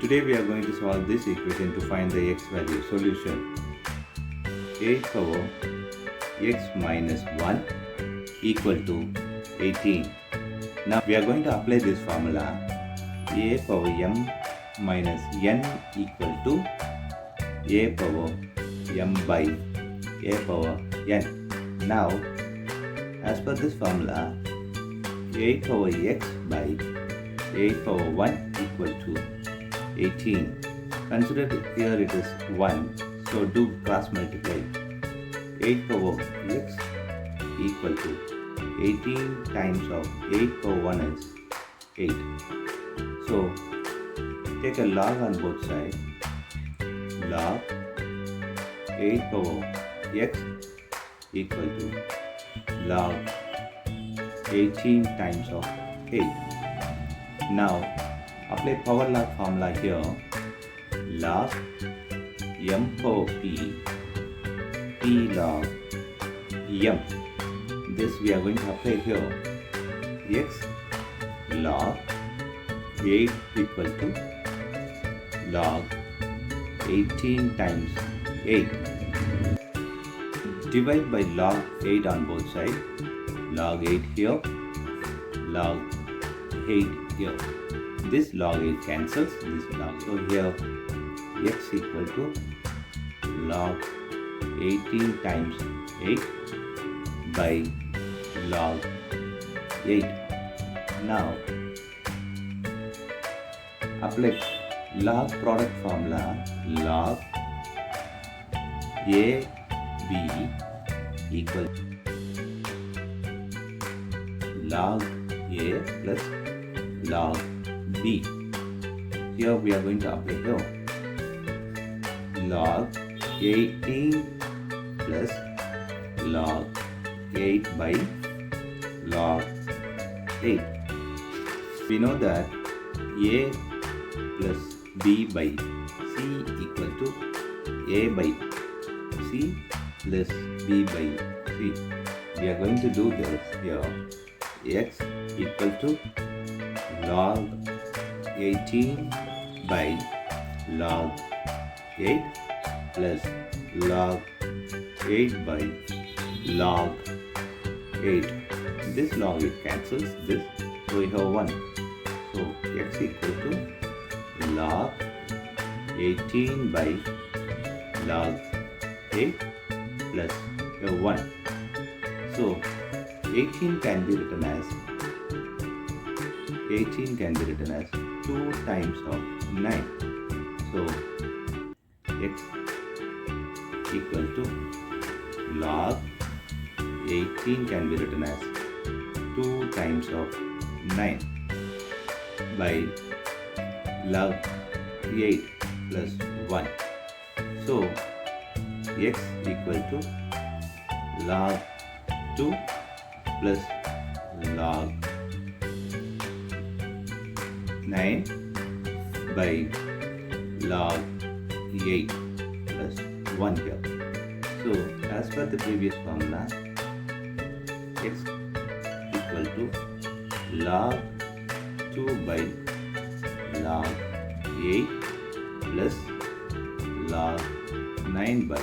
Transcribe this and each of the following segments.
Today we are going to solve this equation to find the x value. Solution: 8 power x minus 1 equal to 18. Now we are going to apply this formula. A power m minus n equal to a power m by a power n. Now as per this formula, 8 power x by 8 power 1 equal to 18. Consider here it is 1, so do cross multiply. 8 power x equal to 18 times of 8 power 1 is 8. So take a log on both sides. Log 8 power x equal to log 18 times of 8. Now apply power law formula here. Log m power p log m. This we are going to apply here. X log 8 equal to log 18 times 8. Divide by log 8 on both sides. Log 8 here, log 8 here. This log 8 cancels this log. So here x equal to log 18 times 8 by log 8. Now apply log product formula. Log a b equal log a plus log b. Here we are going to apply here. Log 18 plus log 8 by log 8. We know that a plus b by c equal to a by c plus b by c. We are going to do this here. X equal to log 18 by log 8 plus log 8 by log 8. This log 8 cancels this, so we have 1. So x equal to log 18 by log 8 plus 1. So 18 can be written as 2 times of 9. So x equal to log 18 can be written as 2 times of 9 by log 8 plus 1. So x equal to log 2 plus log 9 by log 8 plus 1 here. So as per the previous formula, x equal to log 2 by log 8 plus log 9 by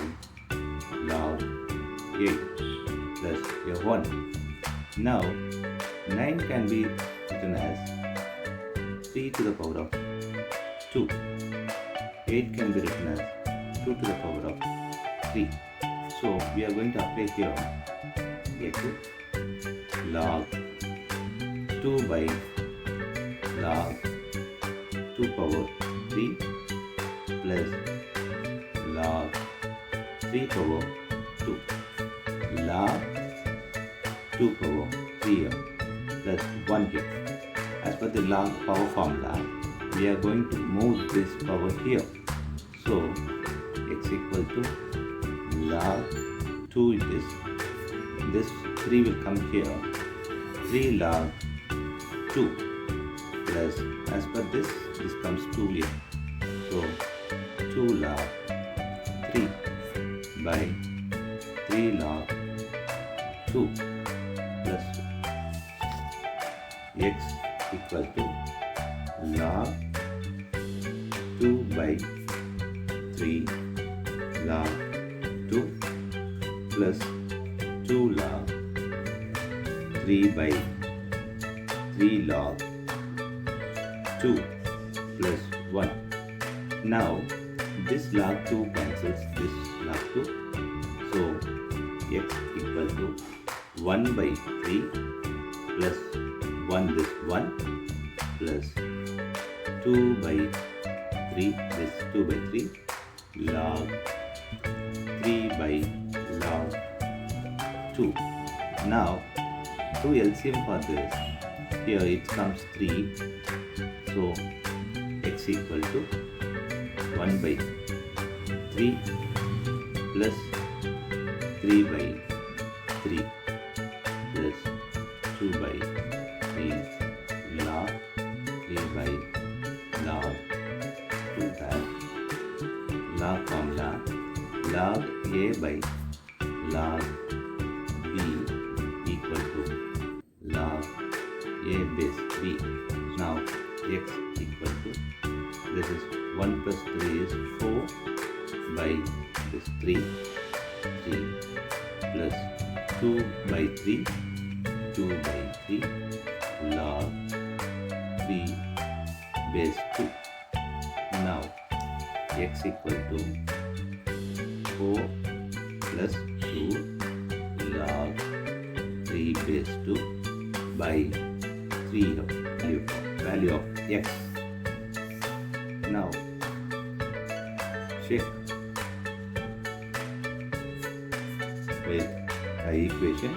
log 8 plus 1. Now 9 can be written as 3 to the power of 2. 8 can be written as 2 to the power of 3. So we are going to apply here equal log 2 by log 2 power 3 plus log 3 power 2. Log 2 power 3 here plus 1 here. As per the log power formula, we are going to move this power here. So x equal to log 2 is this 3 will come here. 3 log 2 plus as per this comes 2 here. So 2 log 3 by 3 log 2 plus x equal to log 2 2 by 3 log 2 plus 2 log 3 by 3 log 2 plus 1. Now this log 2 cancels this log 2. So x equal to 1 by 3 plus 1 this 1 plus 2 by 3 this 2 by 3 log 3 by log 2. Now do LCM for this. Here it comes 3. So x equal to 1 by 3 plus 3 by 3 plus 2 by 3 log 3 by log 2 has log formula log a by log b equal to log a base b. Now x equal to, this is 1 plus 3 is 4 by this 3 plus 2 by 3 2 by 3 log 3 base 2. Now x equal to 4 plus 2 log 3 base 2 by 3 value of x. Now check with the equation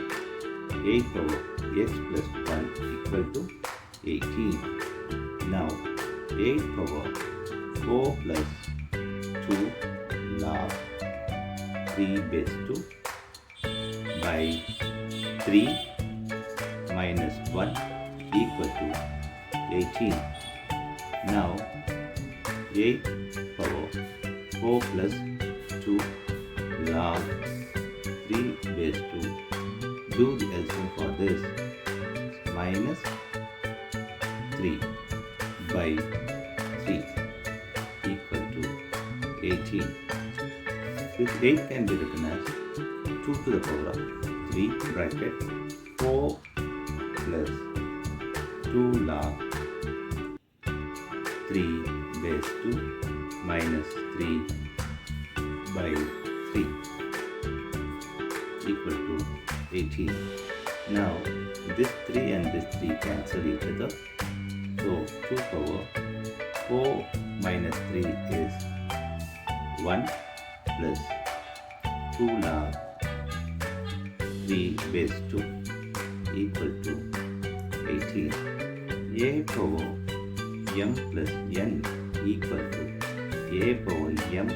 8 power x plus 1 equal to 18. Now 8 power 4 plus 2 log 3 base 2 by 3 minus 1 equal to 18. Now 8 power 4 plus 2 log 3 base 2. Do the LCM for this. Minus 3 by 3 equal to 18. This 8 can be written as 2 to the power of 3 bracket 4 plus 2 log 3 base 2 minus 3 by 3 equal to 18. Now this 3 and this 3 cancel each other. So 2 power 4 minus 3 is 1 plus 2 log 3 base 2 equal to 18. A power m plus n equal to a power m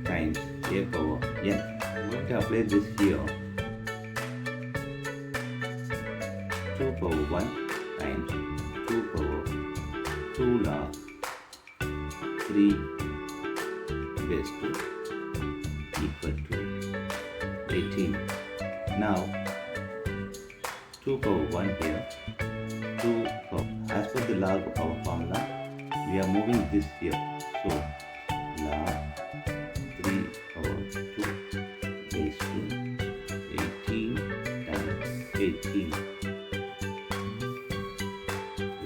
times a power n. I'm going to apply this here. 2 power 1 times 2 power 2 log 3 base 2 equal to 18. Now 2 power 1 here, 2 power, as per the log of our formula, we are moving this here. So log 3 power 2 base 2, 18 times 18.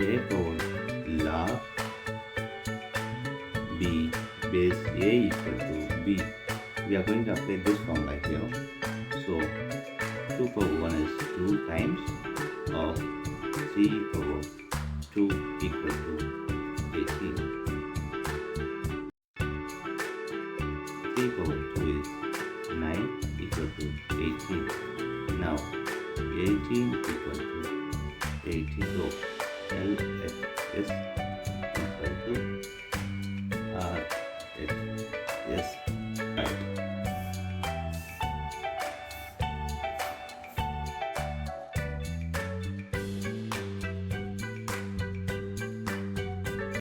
A power log b base a equal to b. We are going to apply this formula here. So 2 power 1 is 2 times of 3 power 2 equal to 18. 3 power 2 is 9 equal to 18. Now 18 equal to 18. So LFS equal to R